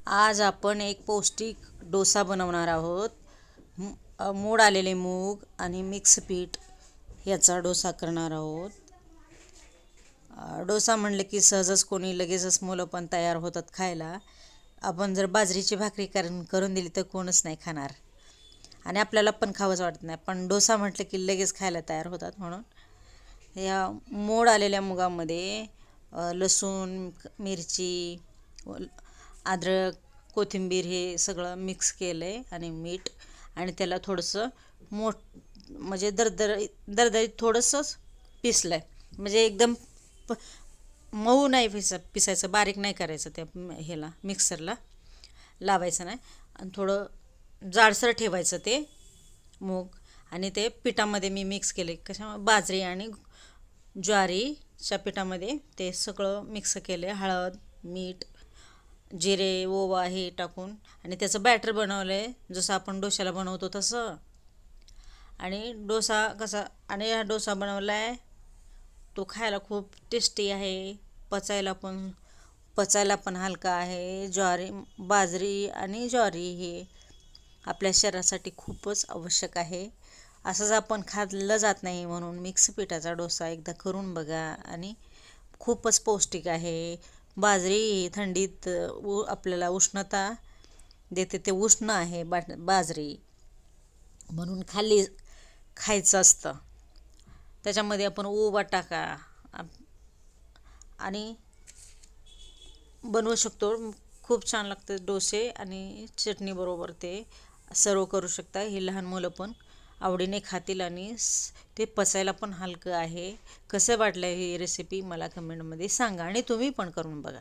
आज आपण एक पौष्टिक डोसा बनवणार आहोत. मोड आलेले मूग आणि मिक्स पीठ याचा डोसा करणार आहोत. डोसा म्हणलं की सहजच कोणी लगेचच मुलं पण तयार होतात खायला. आपण जर बाजरीची भाकरी करून दिली तर कोणच नाही खाणार आणि आपल्याला पण खावंच वाटत नाही. पण डोसा म्हटलं की लगेच खायला तयार होतात. म्हणून या मोड आलेल्या मुगामध्ये लसूण, मिरची, अद्रक, कोथिंबीर हे सगळं मिक्स केलं आहे आणि मीठ आणि त्याला थोडंसं म्हणजे दरदरीत थोडंसं पिसलं आहे. म्हणजे एकदम प मऊ नाही पिसायचं, बारीक नाही करायचं. त्या ह्याला मिक्सरला लावायचं नाही आणि थोडं जाडसर ठेवायचं ते मूग. आणि ते पिठामध्ये मी मिक्स केले, कशा बाजरी आणि ज्वारीच्या पिठामध्ये ते सगळं मिक्स केले. हळद, मीठ, जिरे, ओवा हे टाकून आणि त्याचं बॅटर बनवलं आहे, जसं आपण डोश्याला बनवतो तसं. आणि डोसा कसा आणि हा डोसा बनवला आहे, तो खायला खूप टेस्टी आहे. पचायला पण हलका आहे. बाजरी आणि ज्वारी हे आपल्या शरीरासाठी खूपच आवश्यक आहे. असंच आपण खाल्लं जात नाही, म्हणून मिक्स पिठाचा डोसा एकदा करून बघा आणि खूपच पौष्टिक आहे. बाजरी थंडीत आपल्याला उष्णता देते, ते उष्ण आहे बाजरी, म्हणून खायचं असतं. त्याच्यामध्ये आपण ओवा टाका आणि बनवू शकतो. खूप छान लागते डोसे आणि चटणीबरोबर ते सर्व करू शकता. हे लहान मुलं पण आवडीने खातील आणि ते पचायला पण हलकं आहे. कसं वाटलं ही रेसिपी मला कमेंटमध्ये सांगा आणि तुम्ही पण करून बघा.